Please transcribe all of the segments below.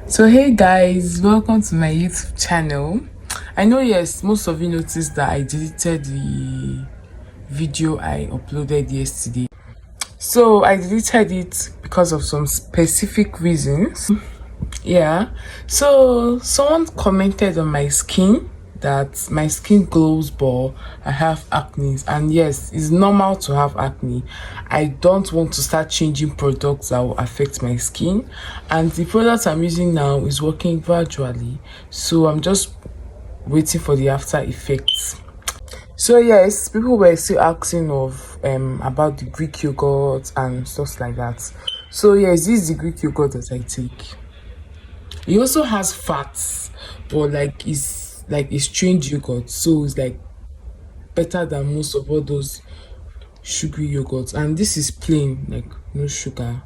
So hey guys, welcome to my YouTube channel. I know, yes, most of you noticed that I deleted the video I uploaded yesterday. So I deleted it because of some specific reasons. Yeah. So someone commented on my skin that my skin glows, but I have acne. And yes, it's normal to have acne. I don't want to start changing products that will affect my skin. And the product I'm using now is working gradually. So I'm just waiting for the after effects. So yes, people were still asking of about the Greek yogurt and stuff like that. So yes, this is the Greek yogurt that I take. It also has fats, but like a strange yogurt, so it's like better than most of all those sugary yogurts. And this is plain, like no sugar.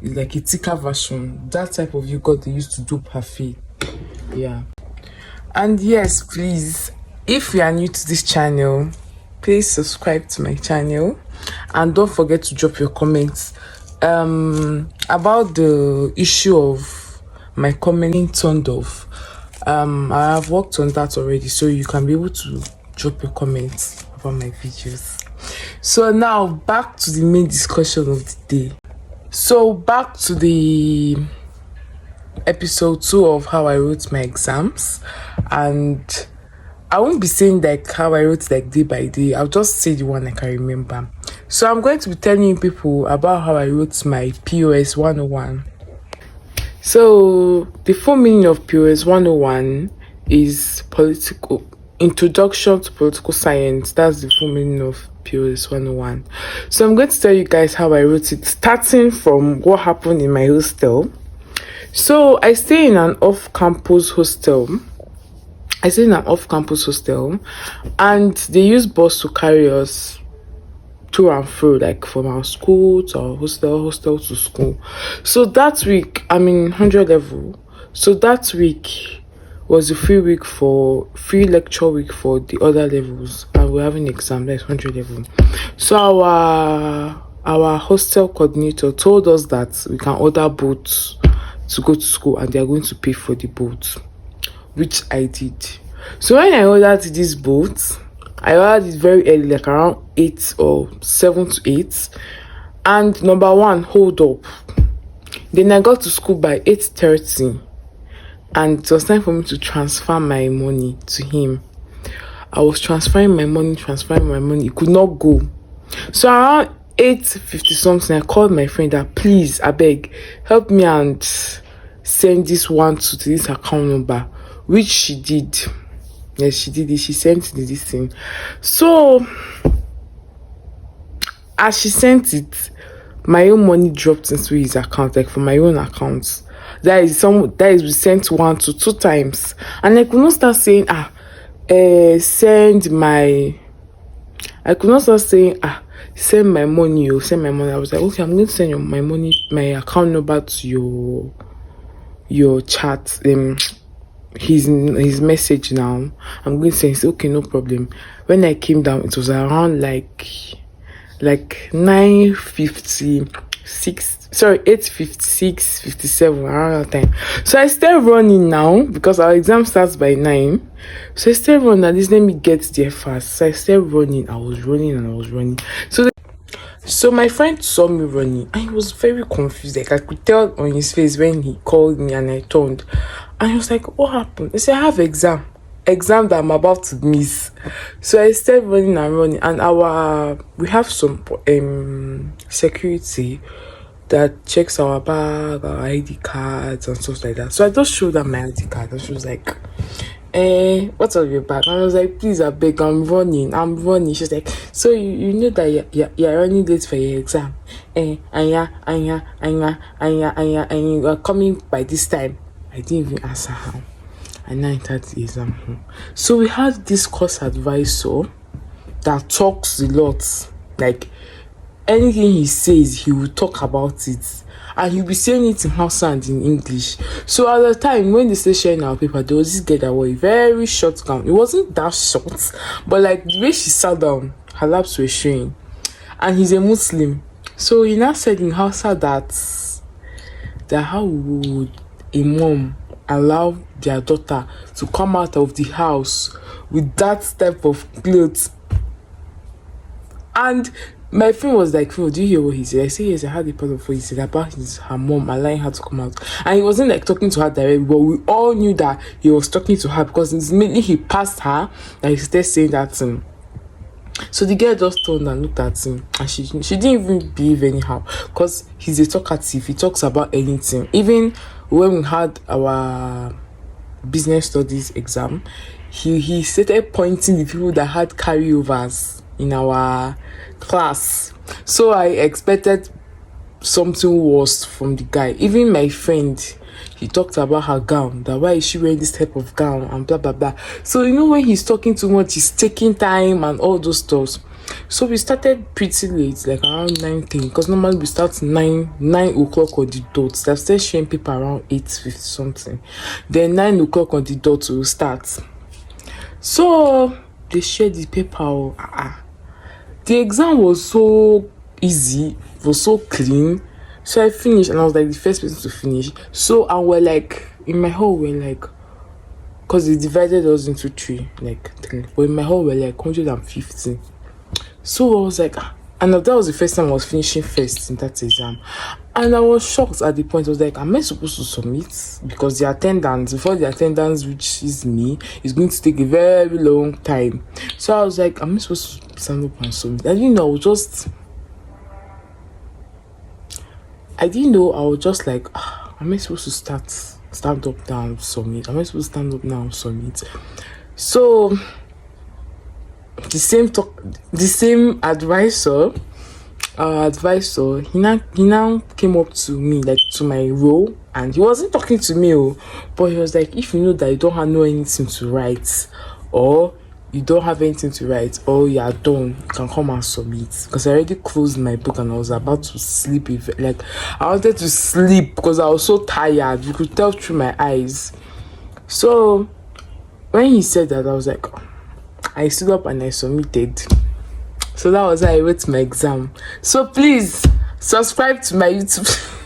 It's like a thicker version. That type of yogurt they used to do parfait. Yeah. And yes, please, if you are new to this channel, please subscribe to my channel and don't forget to drop your comments about the issue of my commenting turned off. I have worked on that already, so you can be able to drop your comments about my videos. So now back to the main discussion of the day. So back to the episode 2 of how I wrote my exams, and I won't be saying like how I wrote like day by day. I'll just say the one I can remember. So I'm going to be telling you people about how I wrote my POS 101. So the full meaning of POS 101 is political introduction to political science. That's the full meaning of POS 101. So I'm going to tell you guys how I wrote it, starting from what happened in my hostel. So I stay in an off-campus hostel. And they use bus to carry us to and fro, like from our school to our hostel to school. So that week, I'm in 100 level. So that week was a free lecture week for the other levels, and we're having exam, that's 100 level. So our hostel coordinator told us that we can order boats to go to school and they are going to pay for the boat, which I did. So when I ordered this boat, I ordered it very early, like around 8 or 7 to 8. And number one, hold up. Then I got to school by 8:30, and it was time for me to transfer my money to him. I was transferring my money. It could not go. So around 8:50 something, I called my friend that, please, I beg, help me and send this one to this account number, which she did. Yes, she did it. She sent this thing. So as she sent it, my own money dropped into his account, like from my own account. That is we sent 1 to 2 times, and I could not start saying send my money, send my money. I was like, okay, I'm going to send my money, my account number to your chat, his message now. I'm going to say, okay, no problem. When I came down, it was around like 8:56, 57, around that time. So I started running now because our exam starts by 9. So I started running, at least let me get there fast. So I started running. I was running. So my friend saw me running and he was very confused. Like I could tell on his face when he called me and I turned. And he was like, what happened? I said, I have exam that I'm about to miss. So I started running, and we have some security that checks our bag, our ID cards and stuff like that. So I just showed her my ID card and she was like, what's on your bag? And I was like, please, I beg, I'm running. She's like, so you know that you're running late for your exam, and you are coming by this time. I didn't even answer her. And now I entered the exam. So we had this course advisor that talks a lot. Like anything he says, he will talk about it. And he'll be saying it in Hausa and in English. So at the time when they started sharing our paper, there was this girl that wore a very short gown. It wasn't that short, but like the way she sat down, her laps were showing. And he's a Muslim. So he now said in Hausa that how would a mom allow their daughter to come out of the house with that type of clothes. And my friend was like, "Phil, do you hear what he said?" I said, "Yes, I heard the part of what he said about her mom allowing her to come out." And he wasn't like talking to her directly, but we all knew that he was talking to her because immediately he passed her that he started saying that. So the girl just turned and looked at him, and she didn't even believe anyhow, because he's a talkative. He talks about anything. Even when we had our business studies exam, he started pointing the people that had carryovers in our class. So I expected something worse from the guy. Even my friend, he talked about her gown, that why is she wearing this type of gown and blah blah blah. So when he's talking too much, he's taking time and all those stuff. So we started pretty late, like around 9:10, because normally we start 9 o'clock on the dot. They started sharing paper around 8:50 something. Then 9 o'clock on the dot will start. So they shared the paper. The exam was so easy, it was so clean. So I finished, and I was like the first person to finish. So, and we're like, in my hall, we're like, because they divided us into three, but in my hall, we're like 150. So I was like, and that was the first time I was finishing first in that exam. And I was shocked at the point. I was like, am I supposed to submit? Because before the attendance reaches me, it's going to take a very long time. So I was like, am I supposed to stand up and submit? I didn't know, I was just like, am I supposed to stand up now, submit? Am I supposed to stand up now, submit? So the same advisor, our advisor, he now came up to me, like to my row, and he wasn't talking to me, but he was like, if you know that you don't know anything to write, or you don't have anything to write, or you are done, you can come and submit. Because I already closed my book and I was about to sleep. I wanted to sleep because I was so tired. You could tell through my eyes. So when he said that, I was like, I stood up and I submitted. So that was how I wrote my exam. So please subscribe to my YouTube.